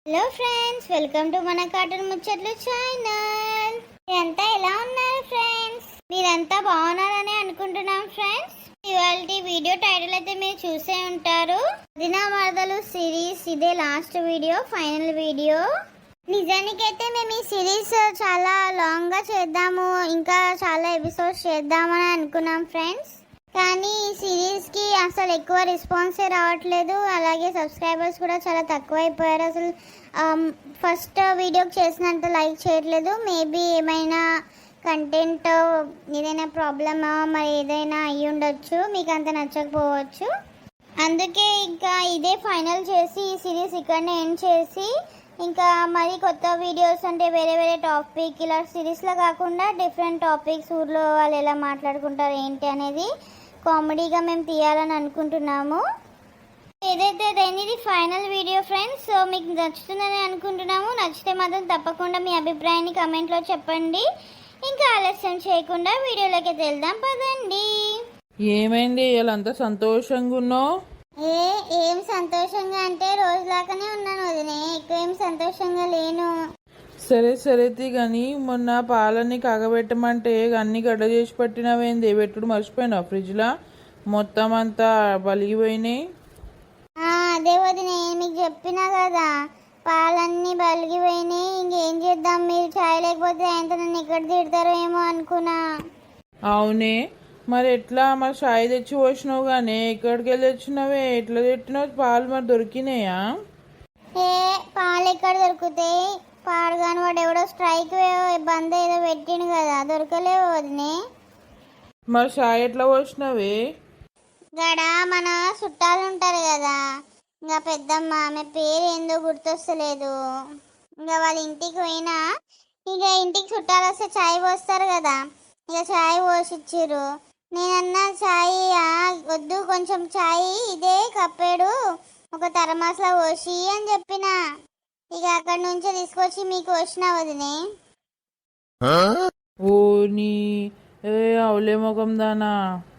Hello friends, welcome to మన cartoon ముచ్చట్లు channel. మీరంతా ఎలా ఉన్నారు ఫ్రెండ్స్? మీరంతా బాగున్నారని అనుకుంటున్నాం ఫ్రెండ్స్. ఇవాళ వీడియో టైటిల్ అయితే మీరు చూసే ఉంటారు. వదినా మరదలు సిరీస్ ఇదే లాస్ట్ వీడియో, ఫైనల్ వీడియో. నిజానికైతే మేము ఈ సిరీస్ చాలా లాంగ్ గా చేద్దాము, ఇంకా చాలా ఎపిసోడ్స్ చేద్దామని అనుకున్నాం ఫ్రెండ్స్. కానీ ఈ సిరీస్కి అసలు ఎక్కువ రెస్పాన్సే రావట్లేదు. అలాగే సబ్స్క్రైబర్స్ కూడా చాలా తక్కువ అయిపోయారు. అసలు ఫస్ట్ వీడియోకి చేసినంత లైక్ చేయట్లేదు. మేబీ ఏమైనా కంటెంట్ ఏదైనా ప్రాబ్లమా మరి ఏదైనా అయ్యి ఉండొచ్చు, మీకు అంత నచ్చకపోవచ్చు. అందుకే ఇంకా ఇదే ఫైనల్ చేసి ఈ సిరీస్ ఇక్కడనే ఎండ్ చేసి ఇంకా మరి కొత్త వీడియోస్ అంటే వేరే వేరే టాపిక్ ఇలా సిరీస్లో కాకుండా డిఫరెంట్ టాపిక్స్, ఊర్లో వాళ్ళు ఎలా మాట్లాడుకుంటారు ఏంటి అనేది కామెడీగా మేము తీయాలని అనుకుంటున్నాము. ఏదైతే ఇది ఫైనల్ వీడియో ఫ్రెండ్స్. సో మీకు నచ్చుతుందని అనుకుంటున్నాము. నచ్చితే మాత్రం తప్పకుండా మీ అభిప్రాయాన్ని కమెంట్లో చెప్పండి. ఇంకా ఆలస్యం చేయకుండా వీడియోలోకి వెళ్దాం పదండి. ఏమైంది ఇవాళంతా సంతోషంగా ఉన్నావు? ఏం సంతోషంగా అంటే రోజులాగానే ఉన్నాను వదినే, ఎక్కువ ఏం సంతోషంగా లేను. సరే కానీ మొన్న పాలన్నీ కాగబెట్టమంటే అన్ని గడ్డ చేసి పట్టినవేంది? పెట్టుడు మర్చిపోయినా ఫ్రిడ్జ్లో? మొత్తం అంతా బలిగిపోయినాయి. అదే వదినే, మీకు చెప్పినా కదా పాలన్నీ బలిగిపోయినాయి. ఇంకేం చేద్దాం, మీరు చాయ్ లేకపోతే ఆయనతో నన్ను ఎక్కడ తిడతారో ఏమో అనుకున్నా. అవునే, మరి ఎట్లా? మరి చాయ్ తెచ్చి పోసినావు కానీ ఎక్కడికి వెళ్ళి తెచ్చినావే? ఎట్లా తిట్టినావు? పాలు మరి దొరికినాయా? పాలు ఎక్కడ దొరుకుతాయి? పాడుగాని వాడు ఎవడో స్ట్రైక్ బంద్ ఏదో పెట్టిండు కదా, దొరకలేవు వదినే. మరి చాయ్ ఎట్లా పోసినావే? గడ మన చుట్టాలు ఉంటారు కదా, ఇంకా పెద్దమ్మ, ఆమె పేరు ఏందో గుర్తొస్తలేదు. ఇంకా వాళ్ళ ఇంటికి పోయినా, ఇక ఇంటికి చుట్టాలు వస్తే చాయ్ పోస్తారు కదా, ఇక చాయ్ పోసిచ్చిర్రు. నేనన్నా చాయ్ వద్దు, కొంచెం చాయ్ ఇదే కప్పాడు ఒక తరమాసలో పోసి అని చెప్పిన. ఇక అక్కడి నుంచి తీసుకొచ్చి మీకు వచ్చిన వదినే. ఓ నీ అవులే ముఖం దానా,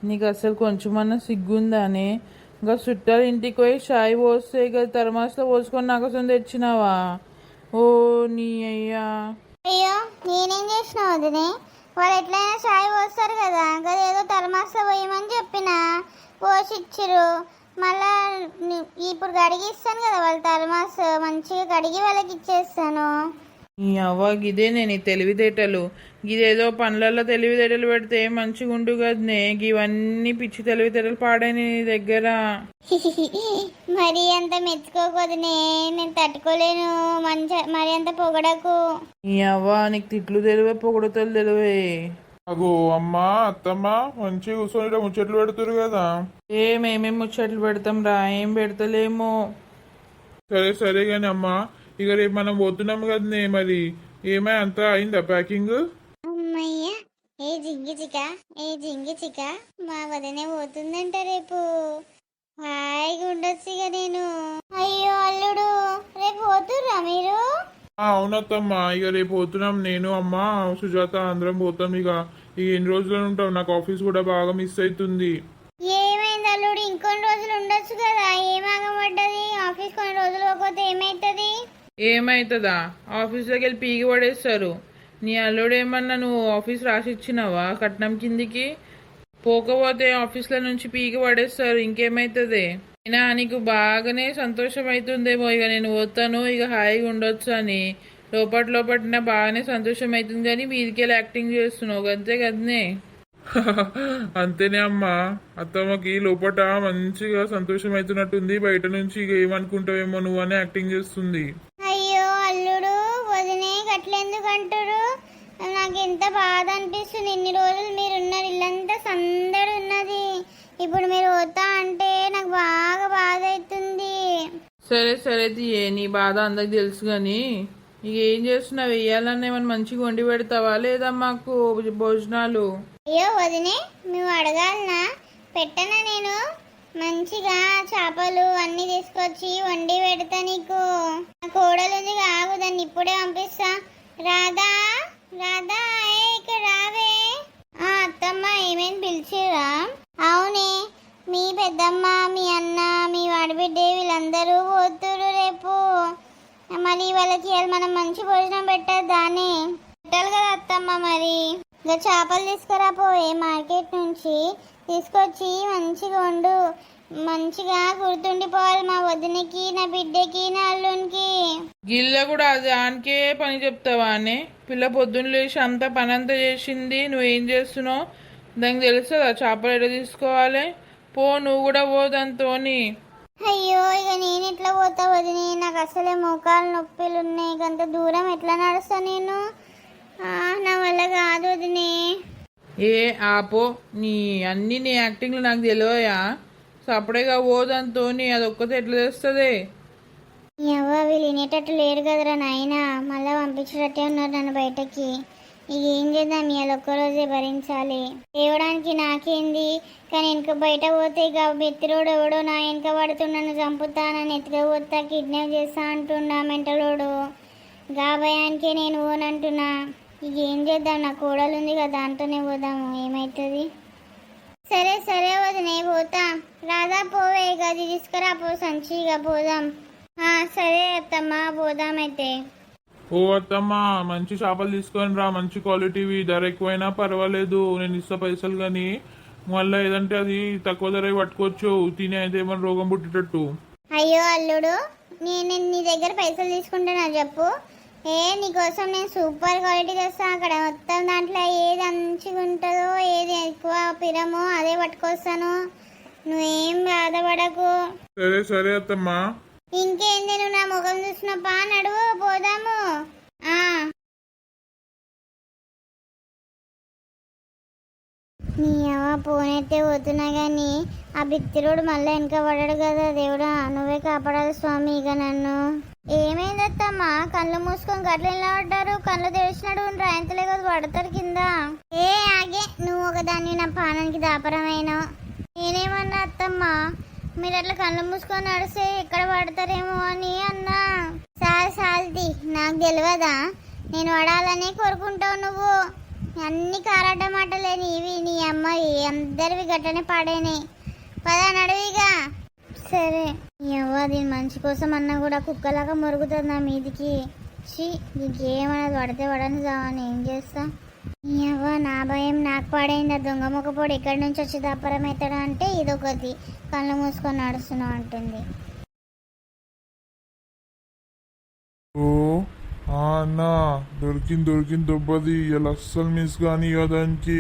నీకు అసలు కొంచెమన్నా సిగ్గుందానే? ఇంకా చుట్టాలు ఇంటికి పోయి చాయ్ పోస్తే ఇక తర్మాసలో పోసుకొని నాకు అసలు తెచ్చినావా? ఓ నీ అయ్యా. అయ్యో, నేనేం చేసిన వదినే? వాళ్ళు ఎట్లయినా చాయ్ పోస్తారు కదా, కదా ఏదో తర్మాసలో పోయమని చెప్పిన, పోసిచ్చిరు. మళ్ళా ఇప్పుడు కడిగిస్తాను కదా వాళ్ళ తర్మాస్, మంచిగా కడిగి వాళ్ళకి ఇచ్చేస్తాను. ఈ అవ్వ గిదే నేను తెలివితేటలు, గిదేదో పనులలో తెలివితేటలు పెడితే మంచిగా ఉండు కదనే. ఇవన్నీ పిచ్చి తెలివితేటలు పాడైన నీ దగ్గర. మరి అంత మెచ్చుకోకూడదునే, నేను తట్టుకోలేను. మరి అంత పొగడకు. ఈ అవ్వ నీకు తిట్లు తెలివే, పొగడతలు తెలివే. అగో అమ్మా, అత్తమ్మా, మంచిగా కూర్చొని ముచ్చట్లు పెడుతురు కదా. మేమేం ముచ్చట్లు పెడతాం రా, ఏం పెడతలేము. సరే కానీ అమ్మా, ఇక రేపు మనం పోతున్నాం కదనే, మరి ఏమై అంతా అయిందా ప్యాకింగ్? అమ్మయ్యా, ఏ జింగి చిక మా వదనే పోతుందంట రేపు. హాయిగా ఉండొచ్చు ఇక నేను. అయ్యో అల్లుడు, రేపు పోతుర్రా మీరు? అవునత్తమ్మా, ఇక రేపు పోతున్నాం. నేను, అమ్మ, సుజాత అందరం పోతాం. ఇక ఎన్ని రోజులు ఉంటాం? నాకు ఆఫీస్ కూడా బాగా మిస్ అవుతుంది. ఏమైంది అల్లుడు, ఇంకొన్ని రోజులు ఉండొచ్చు కదా, ఏమాగబడ్డది? ఆఫీస్ కొన్ని రోజులు పోతే ఏమైతుంది? ఏమైతుందా? ఆఫీస్లోకి వెళ్ళి పీకి పడేస్తారు. నీ అల్లుడు ఏమన్నా నువ్వు ఆఫీస్ రాసిచ్చినావా కట్నం కిందికి? పోకపోతే ఆఫీస్లో నుంచి పీకి పడేస్తారు, ఇంకేమైతుంది? అయినా నీకు బాగానే సంతోషం అవుతుందేమో ఇక నేను పోతాను, ఇక హాయిగా ఉండొచ్చు అని. లోపల బాగానే సంతోషం అవుతుంది కానీ మీదికెళ్ళి యాక్టింగ్ చేస్తున్నావు అంతే కదనే. అంతేనే అమ్మా, అత్తమ్మకి లోపట మంచిగా సంతోషం అవుతున్నట్టుంది, బయట నుంచి ఇక ఏమనుకుంటావేమో నువ్వు అని యాక్టింగ్ చేస్తుంది. అయ్యో అల్లుడు, వదినే గట్లెందుకు అంటారు? నాకు ఎంత బాధ అనిపిస్తుంది. ఇన్ని రోజులు మీరున్నారు, ఇల్లంతా సందడి ఉన్నది. ఇప్పుడు మీరు పోతా అంటే నాకు బాగా బాధ అవుతుంది. సరే తీయే, నీ బాధ అందరికి తెలుసు కానీ ఇక ఏం చేస్తున్నావు? వేయాలన్నా ఏమన్నా మంచిగా వండి పెడతావా లేదా మాకు భోజనాలు? అయ్యో వదినే, మేము అడగాలనా? పెట్టనా నేను? మంచిగా చేపలు అన్ని తీసుకొచ్చి వండి పెడతా నీకు. నా కోడలు ఉంది, ఆగు, దాన్ని ఇప్పుడే పంపిస్తా. రాధా, ఇక్కడ రావే. అత్తమ్మ, ఏమేమి పిలిచిరా? అవునే, మీ పెద్దమ్మ, మీ అన్న, మీ వాడిబిడ్డే వీళ్ళందరూ పోతురు రేపు. మరి వాళ్ళకి ఇవాళ మనం మంచి భోజనం పెట్టద్దానే పెట్టాలి కదా అత్తమ్మ. మరి ఇంకా చేపలు తీసుకురా పోయే మార్కెట్ నుంచి తీసుకొచ్చి మంచిగా వండు. మంచిగా గుర్తుండిపోవాలి మా వదినకి, నా బిడ్డకి, నా అల్లునికి. గిల్ల కూడా దానికే పని చెప్తావా అనే? పిల్ల పొద్దున్న లేచి అంతా పని అంతా చేసింది, నువ్వేం చేస్తున్నావు దానికి తెలుస్తుందా చేపలు ఎట్లా తీసుకోవాలి? పో, నువ్వు కూడా పో దాంతోని. అయ్యో ఇక నేను ఎట్లా పోతా వదిని, నాకు అసలే మోకాలు నొప్పులు ఉన్నాయి. అంత దూరం ఎట్లా నడుస్తా నేను? నా వల్ల కాదు వదినే. ఏ ఆపో, నీ యాక్టింగ్లు నాకు తెలియయా? సపరేగా పోదంతోని అదొక్కతే ఎట్లా తెస్తుంది? ఎవ్వ వీళ్ళు వినేటట్టు లేరు కదరా నాయన, మళ్ళీ పంపించేటట్టే ఉన్నారు నన్ను బయటకి. ఇక ఏం చేద్దాం, ఇవాళ ఒక్కరోజే భరించాలి. తేవడానికి నాకేంది, కానీ వెనక బయట పోతే ఇక బెత్తిరోడు ఎవడో నా వెనక పడుతున్నాను, చంపుతా, నన్ను ఎత్తుకపోతా, కిడ్నాప్ చేస్తా అంటున్నా మెంటలోడు. గా భయానికే నేను పోనంటున్నా. ఇక ఏం చేద్దాం, నా కోడలు ఉంది కదా దాంతోనే పోదాము, ఏమవుతుంది? సరే సరే వదినే పోతా. రాదా పోవే, గది తీసుకురా పో సంచిగా పోదాం. సరే అత్తమ్మ పోదామైతే. ఓ అత్తమ్మా, మంచి చేపలు తీసుకొని రా, మంచి క్వాలిటీవి, ధర ఎక్కువైనా పర్వాలేదు, నేను ఇస్తా పైసలు. కానీ మళ్ళీ ఏదంటే అది తక్కువ ధర పట్టుకోవచ్చు, తినే అయితే ఏమైనా రోగం పుట్టేటట్టు. అయ్యో అల్లుడు, నేను నీ దగ్గర పైసలు తీసుకుంటున్నా చెప్పు. నీకోసం నేను సూపర్ క్వాలిటీ తెస్తా. అక్కడ మొత్తం దాంట్లో ఏది మంచిగా ఉంటుందో, ఏది ఎక్కువ పిరమో అదే పట్టుకొస్తాను. నువ్వేం బాధపడకు. సరే సరే అత్తమ్మా. ఇంకేంది, నువ్వు నా ముఖం చూసినప్పా, నడువు పోదాము. నీ అవ్వ పోనైతే పోతున్నా కానీ ఆ బిత్తిరోడు మళ్ళీ వెనక పడాడు కదా దేవుడా, నువ్వే కాపాడాలి స్వామి. ఇక నన్ను ఏమైందత్తమ్మా, కళ్ళు మూసుకొని గట్ల ఎలా పడ్డారు? కళ్ళు తెరిచినాడు రాయంతలే కదా పడతారు కింద. ఆగే, నువ్వు ఒకదాన్ని నా పానానికి దాపరమైనావు. నేనేమన్నా అత్తమ్మా, మీరు అట్లా కళ్ళు మూసుకొని నడిస్తే ఎక్కడ పడతారేమో అని అన్నా. సాల్ది, నాకు తెలియదా? నేను పడాలనే కోరుకుంటావు నువ్వు. అన్ని కారాట మాటలే నీవి, నీ అమ్మాయి అందరివి గట్టనే పాడేనే. పదా నడువిగా. సరే ఎవ్వ, దీని మంచి కోసం అన్నా కూడా కుక్కలాగా మురుగుతుంది నా మీదికి. ఇంకేమన్నది, పడితే పడని చావని ఏం చేస్తా. ఎవ్వ, నా భయం నాకు పాడైంది. ఆ దొంగ మొక్కపోడు ఎక్కడి నుంచి వచ్చి దప్పరం అవుతాడా అంటే ఇదొకటి కళ్ళు మూసుకొని నడుస్తున్నావు అంటుంది. ఓ అన్నా, దొరికింది దొబ్బది, ఇలా అస్సలు మిస్ కానీ దానికి.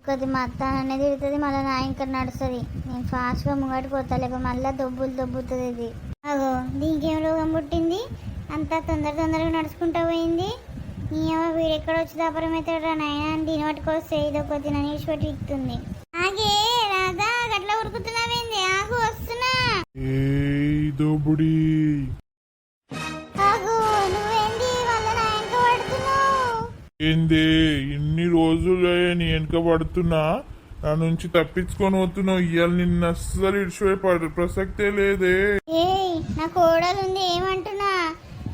ఒకటి మా అత్త అనేది తిరుగుతుంది, మళ్ళీ నా ఇంకా నడుస్తుంది. నేను ఫాస్ట్గా ముంగటికి పోతా, లేక మళ్ళీ దొబ్బుతుంది ఇది. అగో, దీనికి ఏం రోగం పుట్టింది? అంతా తొందరగా నడుచుకుంటూ పోయింది. నీ వీడు ఎక్కడ వచ్చి దాపరం అవుతాడు నాయన అని దీని పట్టుకొస్తే ఇదొకటి నన్ను విడిచిపెట్టి ఇస్తుంది. ఆగే రాదా, గట్లా ఉరుకుతున్నావేంది? ఆగు వస్తున్నా. దొబ్బుడి ఆగు, నువ్వేంది వాళ్ళ నా వెనక పడుతున్నావు? ఏంది, ఇన్ని రోజులే నీ వెనక పడుతున్నా, నా నుంచి తప్పించుకొని పోతున్నావు. ఇవాళ నిన్ను అస్సలు ఇడిచిపోయే ప్రసక్తే లేదే. నా కోడలు ఉంది ఏమంటున్నా,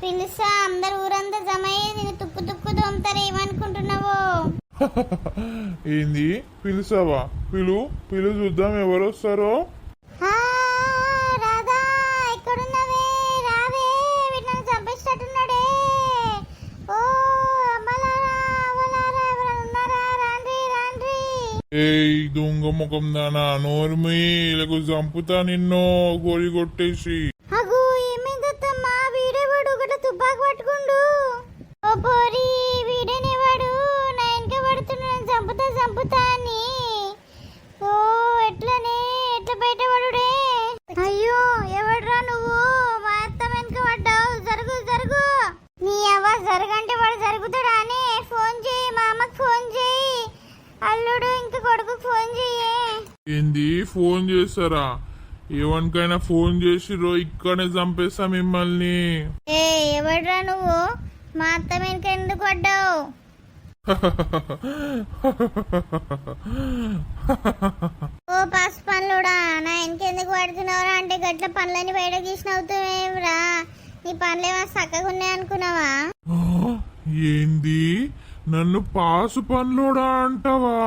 పిలుసా, అందరు ఊరంతా జమ అయ్యి నేను తుక్కు తోముతారు, ఏమనుకుంటున్నావో? ఏంది పిలుసావా? పిలు చూద్దాం ఎవరు వస్తారో. రాధా, ఎక్కడున్నావే? రావే, వీటిని చంపేసేటట్టున్నాడే. ఓ అమ్మలారా, అవ్వలారా, ఎవరైనా ఉన్నారా? రాండ్రి. ఏయ్ దొంగ ముఖం దానా, నోర్మి, ఇలాగ చంపుతా నిన్ను గోలి కొట్టేసి. అగు, ఏమైందత్తమ్మా? వీడేవాడు ఒకటి తుపాకు పట్టుకుండు. ఓ పోరి, వీడేనేవాడు నా వెనక పడుతున్నాను, చంపుతా అని. ఓ ఎట్లా బయటపడుడే? అయ్యో, ఎవడ్రా నువ్వు? మా అత్త వెనక పడ్డావు. జరుగు. నీ అవ్వ జరగంటే వాడు జరుగుతాడా అని ఫోన్ చేయి, మా అమ్మకి ఫోన్ చేయి. అల్లుడు ఇంకా కొడుకు ఫోన్ చెయ్యి. ఏంది ఫోన్ చేస్తారా? ఎవరికైనా ఫోన్ చేసిరో ఇక్కడనే చంపేస్తా మిమ్మల్ని. ఎవడ్రా నువ్వు? మా అత్త వెనక ఎందుకు పడ్డావు? ఓ పసు పనులుడా, నా వెనకెందుకు పడుతున్నావురా? అంటే గట్ల పనులని బయట గీసినవుతావేమ్రా? నీ పనులేమో చక్కగా ఉన్నాయి అనుకున్నావా? ఏంది, నన్ను పాసు పనులోడా అంటావా?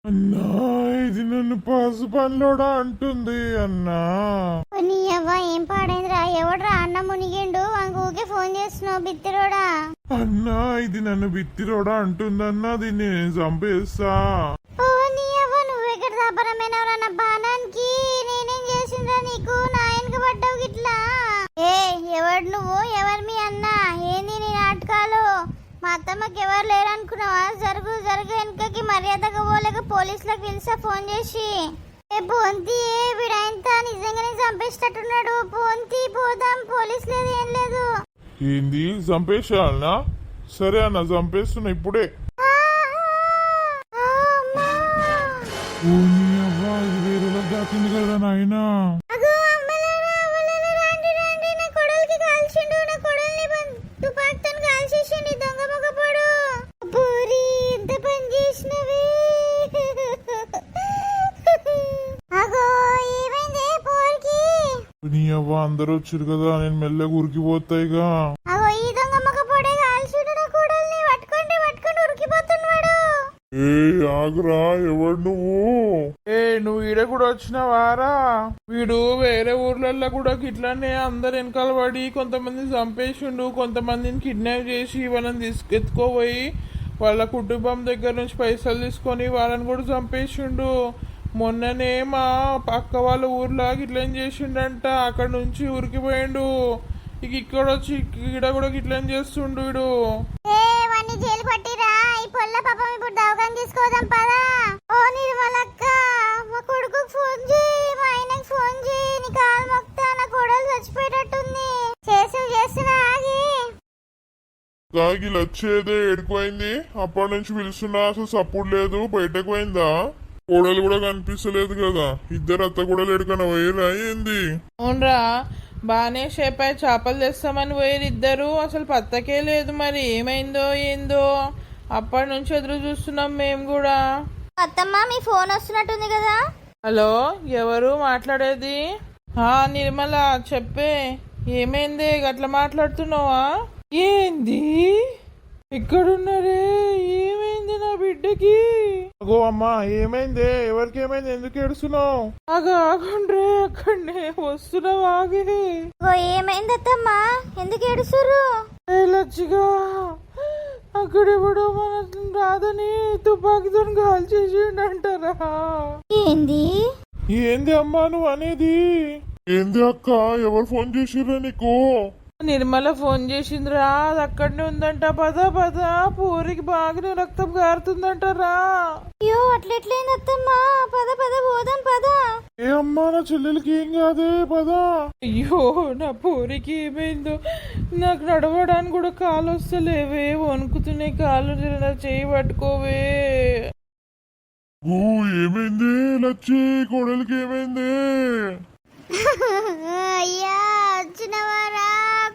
అన్నా ఇది నన్ను పాసు పనిలోడా అంటుంది అన్నా. నీ అవ్వ ఏం పాడైందిరా? ఎవడ్రా అన్న మునిగిండు వానికి ఊకే ఫోన్ చేస్తున్నావు బిత్తిరోడా? అన్నా ఇది నన్ను బిత్తిరోడా అంటుందన్నా, దీన్ని నేను చంపేస్తా. ఓ నీ అవ్వ నువ్వెక్కడ దాపరమైనవరా నా బాణానికి? నేనేం చేసిండ్రా నీకు? నా వెనక పడ్డావు గిట్లా? ఏ ఎవడు నువ్వు? ఎవరు మీ అన్న? ఏంది నీ నాటకాలు? మా అత్తమ్మకి ఎవరు లేరనుకున్నావా? జరుగు జరుగు వెనకకి మర్యాదగా పోలేక పోలీసులకు పిలిచా ఫోన్ చేసి. ఏ పోంతి వీడంతా నిజంగానే చంపేసేటట్టున్నాడు. పోంతి పోదాం, పోలీసు లేదు ఏం లేదు. ఏంది చంపేసాలనా? సరే అన్న చంపేస్తున్నా ఇప్పుడే. ఓ నీ అవ్వ ఇది వేరేలా దాచింది కదా నాయనా. అగో అమ్మలారా అవ్వలారా రాండి రాండి, నా కొడలికి కాల్చిండు. నా కొడల్ని తుపాకుతో కాల్చేసిండు దొంగ మొగపోడు. పూరి ఎంత పని చేసినవి? అగో ఏమైంది పోరికి? నీ అవ్వ అందరూ వచ్చారు కదా, నేను మెల్లగా ఉరికిపోతాయిగా. అగో ఈ దొంగ మొగపోడే కాల్చిండు నా కొడల్ని. పట్టుకోండి పట్టుకోండి, ఉరికిపోతున్నాడు. ఏ ఆగురా, ఎవడు నువ్వు? ఏ నువ్వు ఈడ కూడా వచ్చినావారా? వీడు వేరే ఊర్లలో కూడా ఇట్లానే అందరు వెనకాల పడి కొంతమంది చంపేసిండు, కొంతమందిని కిడ్నాప్ చేసి వాళ్ళని ఎత్తుకోపోయి వాళ్ళ కుటుంబం దగ్గర నుంచి పైసలు తీసుకొని వాళ్ళని కూడా చంపేసిండు. మొన్ననే మా పక్క వాళ్ళ ఊర్లో ఇట్లేం చేసిండంట, అక్కడ నుంచి ఉరికిపోయిండు. ఇక ఇక్కడ వచ్చి ఈడ కూడా ఇట్లేం చేస్తుండు వీడు. ఏ వాణ్ణి జైలు పట్టిరా? ఈ పొల్ల పాపం ఇప్పుడు దవాఖాన తీసుకోదాం పదా. ఓ నిర్మలక్క, మా కొడుకుకి ఫోన్ చేయి, మా ఆయనకి ఫోన్ చేయి. నీ కాలు మొక్తా, నా కొడలు చచ్చిపోయేటట్టుంది. చేస్తున్నా ఆగి. కాగిలు వచ్చేదే ఎడిపోయింది, అప్పటి నుంచి పిలుస్తున్నా అసలు సపోర్ట్ లేదు. బయటకు పోయిందా? కోడలు కూడా కనిపిస్తలేదు కదా. ఇద్దరు అత్త కూడా ఎడుకన పోయిరా ఏంది? అవునరా, బాగానే షేప్ అయి చేపలు తెస్తామని పోయారు ఇద్దరు, అసలు పత్తకే లేదు. మరి ఏమైందో ఏందో, అప్పటి నుంచి ఎదురు చూస్తున్నాం మేము కూడా. అత్తమ్మ మీ ఫోన్ వస్తున్నట్టుంది కదా. హలో, ఎవరు మాట్లాడేది? నిర్మల చెప్పే, ఏమైంది గట్లా మాట్లాడుతున్నావా? ఏంది ఇక్కడున్నారే? ఏమైంది నా బిడ్డకి? అగో అమ్మా ఏమైంది? ఎవరికి ఏమైంది? ఎందుకు ఏడుస్తున్నావు? ఆగండ్రే, అక్కడనే వస్తున్నావు, ఆగే. ఓ ఏమైంది అత్తమ్మ? ఎందుకు ఏడుస్తుర్రు? లచ్చిగా అక్కడెవడో మన రాదని తుపాకీతో కాల్ చేసిండంటారా? ఏంది ఏంది అమ్మా నువ్వు అనేది? ఏంది అక్క, ఎవరు ఫోన్ చేసిర్రా నీకు? నిర్మల ఫోన్ చేసిందిరా, అది అక్కడనే ఉందంట. పద పద, పూరికి బాగానే రక్తం కారుతుందంటారా. అయ్యో అట్లెట్లయింది అత్తమ్మ? పద పద పోదాం పద. ఏ అమ్మా, నా చెల్లెలకి ఏం కాదే, పదా. అయ్యో నా పూరికి ఏమైందో, నాకు నడవడానికి కూడా కాలు వస్తలేవే, వణుకుతున్నాయి కాలు. నా చేయి పట్టుకోవే. ఓ ఏమైంది లచ్చి? కోడలికి ఏమైంది? అయ్యా వచ్చినవారా?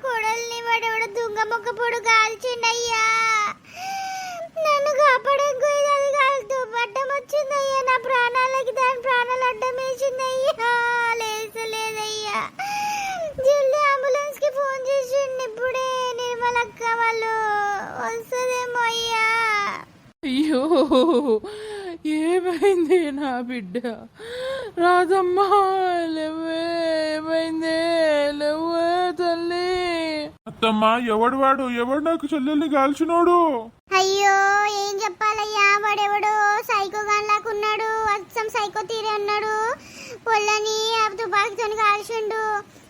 కొడల్ని వాడెవడ దుంగ మొక్క పొడు కాల్చిండయ్యా. నన్ను కాపాడకు, అది కాలుతూ పట్టం వచ్చిందయ్యా. నా ప్రాణాలకి దాని ప్రాణాలు అడ్డం వేసిందయ్యా. లేదయ్యా. జల్దీ అంబులెన్స్ కి ఫోన్ చేసిండు ఇప్పుడే. నిర్మలక్క వాళ్ళు వస్తుందేమో అయ్యా. అయ్యో ఏమైంది నా బిడ్డ? రాదమ్మా లేవే, ఏమైందే? లేవే తల్లి. అత్తమ్మా ఎవడు వాడు? ఎవడు నాకు చెల్లెల్ని కాల్చినోడు? అయ్యో ఏం చెప్పాలయ్యా, వాడెవడో సైకో గాన్లాకున్నాడు. అచ్చం సైకో తీరే ఉన్నాడు. పొల్లని తుపాకీతో కాల్చిండు.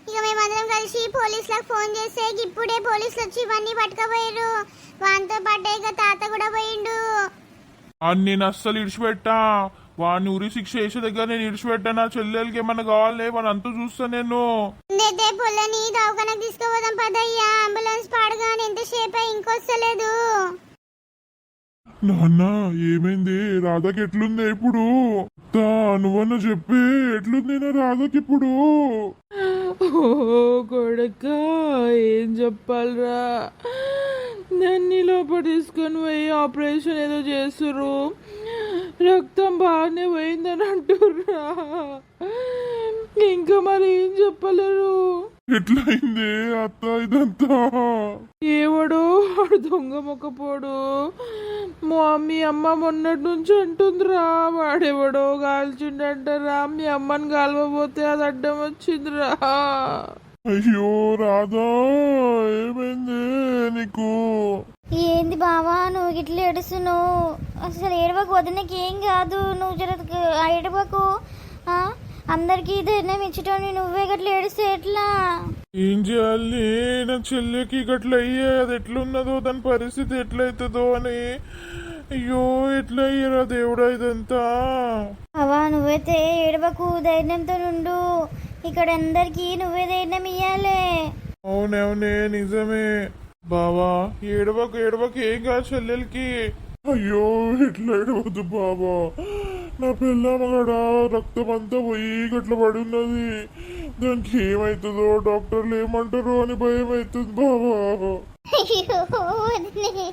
ఇక మేమందరం కలిసి పోలీసులకు ఫోన్ చేస్తే ఇప్పుడే పోలీసులు వచ్చి ఇవన్నీ పట్టుకపోయారు. వానితో పాటే ఇక తాత కూడా పోయిండు. అని నేను అస్సలు ఇడిచిపెట్టా. వాడిని ఉరి శిక్ష చేసే దగ్గర నేను ఇడిచిపెట్టా. నా చెల్లెలకి ఏమన్నా కావాలి, వాడు అంతా చూస్తా నేను. అయితే పొల్లని దవాఖానకు తీసుకుపోదాం పదయ్యా. అంబులెన్స్ పాడగానే ఎంతసేపు ఇంకొస్తలేదు. నాన్న ఏమైంది? రాధకి ఎట్లుంది ఇప్పుడు? నువ్వన్నా చెప్పి, ఎట్లుంది నా రాధకి ఇప్పుడు? ఓ కొడక, ఏం చెప్పాలరా? నన్ను లోపల తీసుకొని పోయి ఆపరేషన్ ఏదో చేస్తుర్రు, రక్తం బాగానే పోయిందని అంటుర్రా. ఇంకా మరి ఏం చెప్పలేరు. ఎట్లయింది అత్త ఇదంతా? ఏవడో వాడు దొంగ మొక్కపోడు మీ అమ్మ మొన్నటి నుంచి అంటుందిరా, వాడెవడో కాల్చిండంటారా, మీ అమ్మని కాలవపోతే అది అడ్డం వచ్చిందిరా. అయ్యో రాధా, ఏమైంది నీకు? ఏంది బావా నువ్వు ఇట్లా ఏడుస్తున్నావు? అసలు ఏడవకు, వదినకి ఏం కాదు, నువ్వు జర ఏడవకు. అందరికి ధైర్యం ఇచ్చటోని నువ్వే గట్ల ఏడిస్తే ఎట్లా? ఏం చేయాలి? నా చెల్లెకి గట్ల అయ్యే, అది ఎట్లున్నదో దాని పరిస్థితి ఎట్లయితుందో అని. అయ్యో ఎట్లా అయ్యారా దేవుడా ఇదంతా? అవా నువ్వైతే ఏడవకు, ధైర్యంతో నుండు. ఇక్కడ అందరికి నువ్వే ధైర్యం ఇయ్యాలే. అవునవునే నిజమే బావా, ఏడవకు ఏడవకు, ఏం కాదు చెల్లెలకి. అయ్యో ఎట్లా ఏడవద్దు బాబా, నా పిల్లమగడ రక్తం అంతా పోయి గట్ల పడి ఉన్నది. దానికి ఏమవుతుందో డాక్టర్లు ఏమంటారో అని భయం అవుతుంది బాబా. అయ్యో వదినే,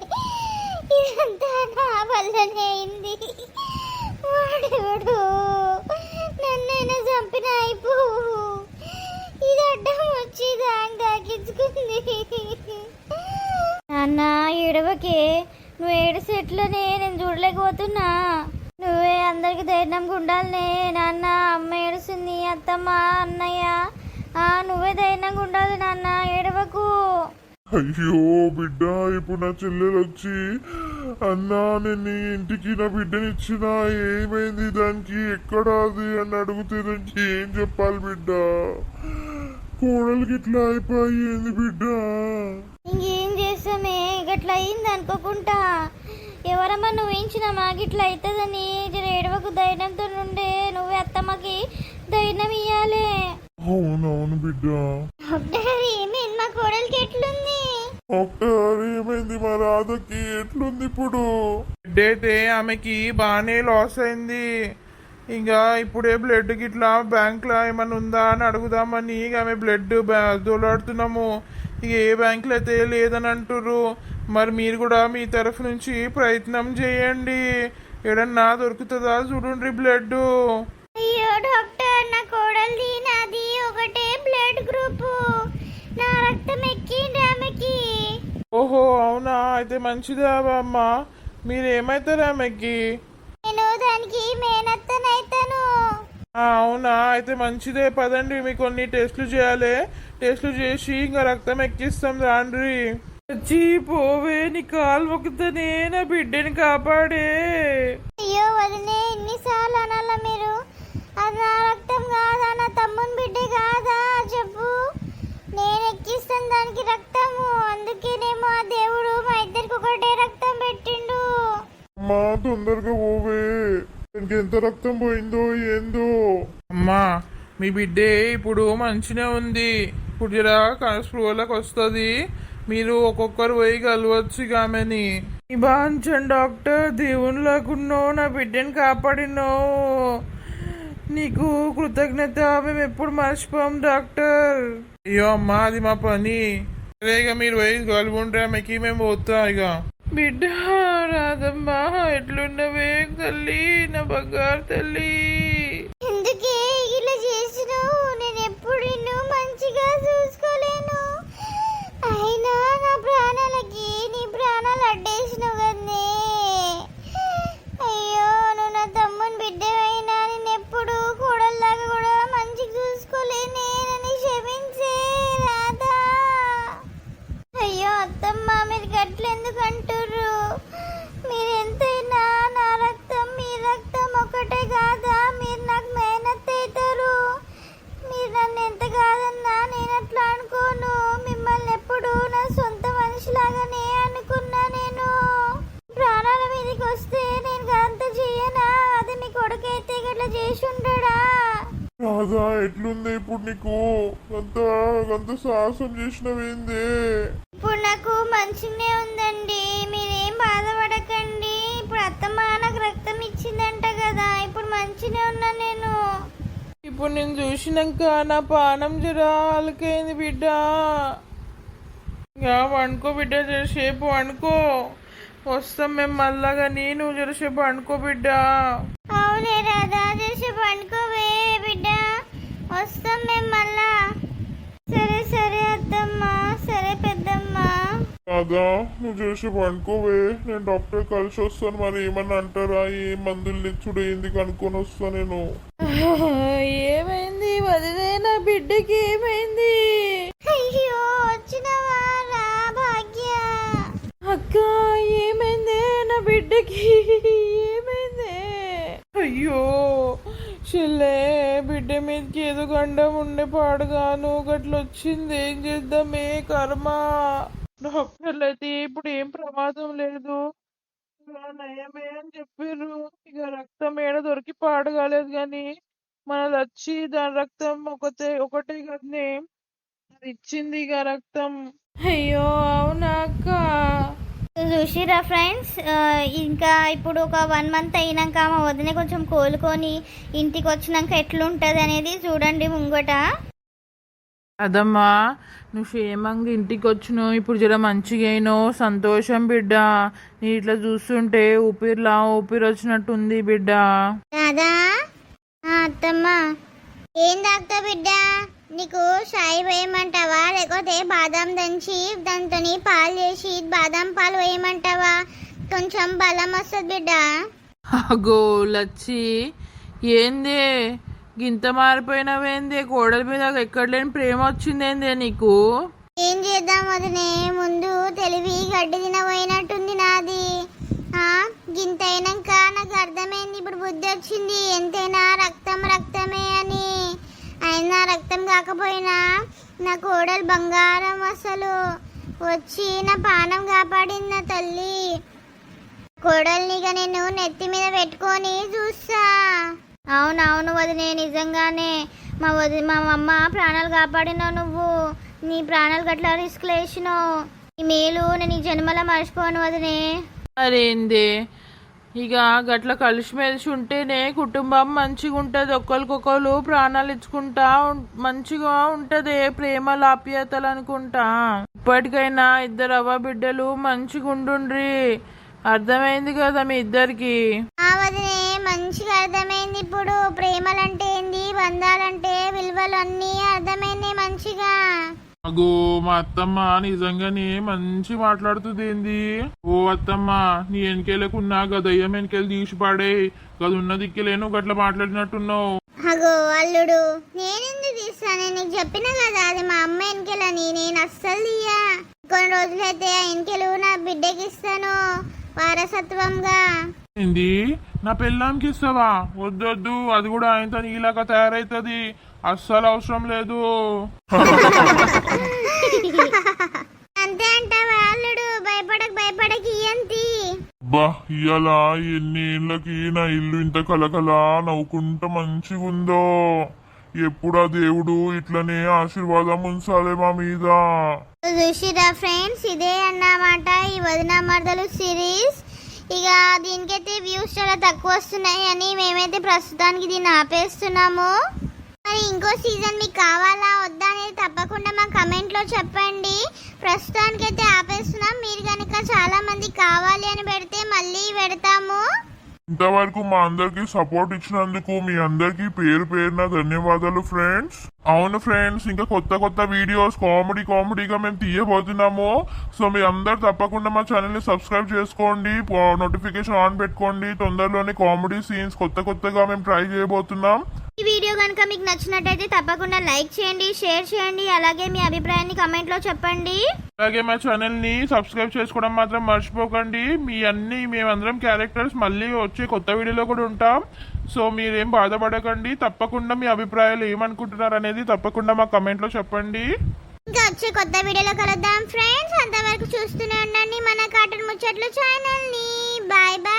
ఇదంతా నా వల్లనే అయింది. వాడెవడు నన్నైనా చంపిన అయిపోవు, ఇది అడ్డం వచ్చి దాన్ని తాకించుకుంది. నాన్న ఏడవకే, నువ్వు ఏడిసి ఎట్లనే నేను చూడలేకపోతున్నా. నువ్వే అందరికి ధైర్యంగా ఉండాలనే. నాన్న అమ్మ ఏడుస్తుంది, అత్తమ్మ అన్నయ్య నువ్వే ధైర్యంగా ఉండాలి నాన్న, ఏడవకు. అయ్యో బిడ్డ, ఇప్పుడు నా చెల్లెలు వచ్చి అన్నా నేను నీ ఇంటికి నా బిడ్డనిచ్చినా, ఏమైంది దానికి, ఎక్కడ అది అని అడిగితే దానికి ఏం చెప్పాలి బిడ్డ? కోడలికి ఇట్లా అయిపోయింది బిడ్డ. ఇంకేం చేస్తామే, గట్లా అయింది అనుకోకుండా. ఎవరమ్మా నువ్వు వేయించినామా గిట్లా అవుతుందని? జర ఏడవకు, ధైర్యంతో నుండే. నువ్వే అత్తమ్మకి ధైర్యం ఇయ్యాలి. అవునవును బిడ్డ. డాక్టర్ ఏమైంది మా కోడలికి, ఎట్లుంది? డాక్టర్ ఏమైంది మా రాధకి, ఎట్లుంది ఇప్పుడు? అయితే ఆమెకి బాగానే లాస్ అయింది. ఇంకా ఇప్పుడే బ్లడ్ గిట్లా బ్యాంక్లో ఏమన్నా ఉందా అని అడుగుదామని ఆమె బ్లడ్ దోలాడుతున్నాము. ఇక ఏ బ్యాంకులో అయితే లేదని అంటుర్రు. మరి మీరు కూడా మీ తరఫు నుంచి ప్రయత్నం చేయండి, ఏడన్నా దొరుకుతుందా చూడండి బ్లడ్. అయ్యో డాక్టర్, నా కోడలిది నాది ఒకటే బ్లడ్ గ్రూప్, నా రక్తం ఎక్కింది ఆమెకి. ఓహో అవునా, అయితే మంచిదే అమ్మా. మీరు ఏమవుతారు ఆమెకి? నేను దానికి మేనత్తనైతాను. అవునా, అయితే మంచిదే. పదండి, మీకు కొన్ని టెస్టులు చేయాలి. టెస్టులు చేసి ఇంకా రక్తం ఎక్కిస్తాం రాండ్రి. వచ్చి పోవే, నీ కాలు మొక్కుతానే, నా బిడ్డని కాపాడే. అయ్యో వదినే, ఎన్నిసార్లు అనాలా మీరు? అది నా రక్తం కాదా, నా తమ్ముని బిడ్డ కాదా చెప్పు. నేను ఎక్కిస్తాను దానికి రక్తము, అందుకేనేమో ఆ దేవుడు మా ఇద్దరికి ఒకటే రక్తం పెట్టిండు. అమ్మా తొందరగా పోవే, దానికి ఎంత రక్తం పోయిందో ఏందో. అమ్మా మీ బిడ్డే ఇప్పుడు మంచిగా ఉంది, ఇప్పుడు జరా స్పృహలోకి వస్తుంది. మీరు ఒక్కొక్కరు పోయి కలవచ్చు ఆమెని. బాంచండి డాక్టర్, దేవునిలాగున్నావు, నా బిడ్డని కాపాడినావు, నీకు కృతజ్ఞత మేము ఎప్పుడు మర్చిపోం డాక్టర్. అయ్యో అమ్మా, అది మా పని. సరే ఇక మీరు పోయి కలుగుంటే ఆమెకి మేము పోతా. ఇక బిడ్డ రాదమ్మా, ఎట్లున్నవే తల్లి, నా బంగారు తల్లి? ఎందుకే ఇలా చేసినావు? నేను ఎప్పుడు నిన్ను మంచిగా చూసుకోలేను, అయినా నా ప్రాణాలకి నీ ప్రాణాలు అడ్డేసినావు కదనే. అయ్యో నువ్వు నా తమ్ముని బిడ్డ అయినా నేను ఎప్పుడు కూడల్లాగా కూడా మంచిగా చూసుకోలేనే, నన్ను క్షమించే రాధా. అయ్యో అత్తమ్మ, మీరు గట్లెందుకు అంటుర్రు? మీరెంతైనా నా రక్తం మీ రక్తం ఒకటే కాదా? మీరు నాకు మేనత్ అవుతారు. మీరు నన్ను ఎంత కాదన్నా నేను అట్లా అనుకోను. మిమ్మల్ని ఎప్పుడు నా సొంత మనిషిలాగానే అనుకున్నా. నేను ప్రాణాల మీదకి వస్తే నేను అంత చేయనా? అది మీ కొడుకైతే గట్లా చేసి ఉంటాడా? రాధా ఎట్లుంది ఇప్పుడు నీకు? అంత సాహసం చేసినవేంది? ఇప్పుడు నాకు మంచిగానే ఉందండి, మీరేం బాధపడకండి. ఇప్పుడు అత్తమ్మ నాకు రక్తం ఇచ్చిందంట కదా, ఇప్పుడు మంచిగానే ఉన్నా నేను. ఇప్పుడు నేను చూసినాక నా పానం జరా అలకైంది బిడ్డ. ఇంకా వండుకో బిడ్డ, జరసేపు వండుకో, వస్తాం మేము మళ్ళాగా. నువ్వు జరసేపు వండుకో బిడ్డ. అవునే రాధా, చేసి పండుకోవే బిడ్డ, వస్తాం మేము మళ్ళా. సరే రాదా నువ్వు చేసి పండుకోవే, నేను డాక్టర్ కలిసి వస్తాను. మరి ఏమన్నా అంటారా? ఏ మందులు ఇచ్చుడు ఏంది కనుక్కొని వస్తా నేను. ఏమైంది వదిలే, నా బిడ్డకి ఏమైంది? అయ్యో వచ్చినవా రా భాగ్య. అక్క ఏమైంది నా బిడ్డకి? ఏమైంది? అయ్యో చెల్లే, బిడ్డ మీదకి ఏదో గండం ఉండే పాడుగాను గట్ల వచ్చింది. ఏం చేద్దామే కర్మ. డాక్టర్లు అయితే ఇప్పుడు ఏం ప్రమాదం లేదు, నయమే అని చెప్పారు. ఇక రక్తం ఏడ దొరికి పాడగాలేదు కానీ మనది వచ్చి దాని రక్తం ఒకటే కదనే అది ఇచ్చింది ఇక రక్తం. అయ్యో అవునా అక్క? చూసిరా ఫ్రెండ్స్, ఇంకా ఇప్పుడు ఒక 1 month అయినాక మా వదిన కొంచెం కోలుకొని ఇంటికి వచ్చినాక ఎట్లుంటది అనేది చూడండి ముంగట. అదమ్మా నువ్వు క్షేమంగా ఇంటికి వచ్చినావు, ఇప్పుడు జర మంచిగా అయినావు, సంతోషం బిడ్డ. నీ ఇట్లా చూస్తుంటే ఊపిరి వచ్చినట్టుంది బిడ్డ. రాదా అత్తమ్మ, ఏం తాగుతా బిడ్డ? నీకు చాయ్ వేయమంటావా లేకపోతే బాదం దంచి దాంతో పాలు చేసి బాదం పాలు వేయమంటావా? కొంచెం బలం వస్తుంది బిడ్డ. అగో లచ్చి, ఏందే గింత మారిపోయినవేందే? కోడల మీద ఎక్కడ లేని ప్రేమ వచ్చిందేందే నీకు? ఏం చేద్దాం వదినే, ముందు తెలివి గడ్డి తినబోయినట్టుంది నాది. గింత అయినాక నాకు అర్థమైంది, ఇప్పుడు బుద్ధి వచ్చింది. ఎంతైనా రక్తం రక్తమే అని. అయినా రక్తం కాకపోయినా నా కోడలు బంగారం, అసలు వచ్చి నా పానం కాపాడింది నా తల్లి. కోడల్నిగా నేను నెత్తి మీద పెట్టుకొని చూస్తా. అవునవును వదినే, నిజంగానే మా అమ్మ ప్రాణాలు కాపాడినావు నువ్వు. నీ ప్రాణాలు గట్లా రిస్క్ వేసినావు. ఈ మేలు నేను ఈ జన్మలో మర్చిపోను వదినే. అరేందే, ఇక గట్ల కలిసిమెలిసి ఉంటేనే కుటుంబం మంచిగా ఉంటుంది. ఒకరికొకరు ప్రాణాలు ఇచ్చుకుంటా మంచిగా ఉంటది, ప్రేమ ఆప్యాయతలు అనుకుంటా. ఇప్పటికైనా ఇద్దరు అవ్వ బిడ్డలు మంచిగా ఉండుండ్రి. అర్థమైంది కదా మీ ఇద్దరికి? వదినే మంచిగా అర్థమైంది. ఇప్పుడు ప్రేమలంటే ఏంది, బంధాలంటే విలువలు అన్నీ అర్థమైంది మంచిగా. అగో మా అత్తమ్మ నిజంగానే మంచి మాట్లాడుతుంది ఏంది. ఓ అత్తమ్మ, నీ వెనకేలకున్నా గదయ్యం వెనకేలు తీసి పాడే గది ఉన్న దిక్కులేను గట్ల మాట్లాడినట్టున్నావు. అగో అల్లుడు, నేనెందుకు తీస్తాను? నీకు చెప్పిన కదా అది మా అమ్మ వెనకెలని. నేను అస్సలు తీయా. కొన్ని రోజులైతే ఆ వెనకెలు నా బిడ్డకి ఇస్తాను వారసత్వంగా. ఏంది, నా పెళ్ళాంకి ఇస్తావా? వద్దొద్దు, అది కూడా ఆయనతో నీలాగా తయారైతుంది. అస్సలు అవసరం లేదు. అంతే అంటావా అల్లుడు? భయపడకి ఇయ్యంతి. బా ఇయ్యాలా ఎన్ని ఏళ్ళకి నా ఇల్లు ఇంత కలకలా నవ్వుకుంటా మంచిగా ఉందో. ఎప్పుడా దేవుడు ఇట్లనే ఆశీర్వాదం ఉంచాలి మా మీద. చూసిరా ఫ్రెండ్స్, ఇదే అన్నమాట ఈ వదిన మరదలు సిరీస్. ఇక దీనికైతే వ్యూస్ చాలా తక్కువ వస్తున్నాయి అని మేమైతే ప్రస్తుతానికి దీన్ని ఆపేస్తున్నాము. మరి ఇంకో సీజన్ మీకు కావాలా వద్దా అనేది తప్పకుండా మా కమెంట్లో చెప్పండి. ప్రస్తుతానికైతే ఆపేస్తున్నాం. మీరు కనుక చాలా మంది కావాలి అని పెడితే మళ్ళీ పెడతాము. ఇంతవరకు మా అందరికి సపోర్ట్ ఇచ్చినందుకు మీ అందరికి పేరు పేరున ధన్యవాదాలు ఫ్రెండ్స్. అవును ఫ్రెండ్స్, ఇంకా కొత్త వీడియోస్ కామెడీగా మేము తీయబోతున్నాము. సో మీ అందరు తప్పకుండా మా ఛానల్ ని సబ్స్క్రైబ్ చేసుకోండి, నోటిఫికేషన్ ఆన్ పెట్టుకోండి. తొందరలోనే కామెడీ సీన్స్ కొత్తగా మేము ట్రై చేయబోతున్నాం. ఈ వీడియో కనుక మీకు నచ్చినట్టయితే తప్పకుండా లైక్ చేయండి, షేర్ చేయండి, అలాగే మీ అభిప్రాయాన్ని కమెంట్లో చెప్పండి. అలాగే మా ఛానల్ ని సబ్స్క్రైబ్ చేసుకోవడం మాత్రం మర్చిపోకండి. మేమందరం క్యారెక్టర్స్ మళ్ళీ వచ్చే కొత్త వీడియోలో కూడా ఉంటాం. సో మీరేం బాధపడకండి. తప్పకుండా మీ అభిప్రాయాలు ఏమనుకుంటున్నారు అనేది తప్పకుండా మా కమెంట్లో చెప్పండి. ఇంకా వచ్చే కొత్త వీడియోలో కలుద్దాం ఫ్రెండ్స్. అంతవరకు చూస్తూనే ఉండండి మన కార్టూన్ ముచ్చట్లు ఛానల్ ని. Bye bye.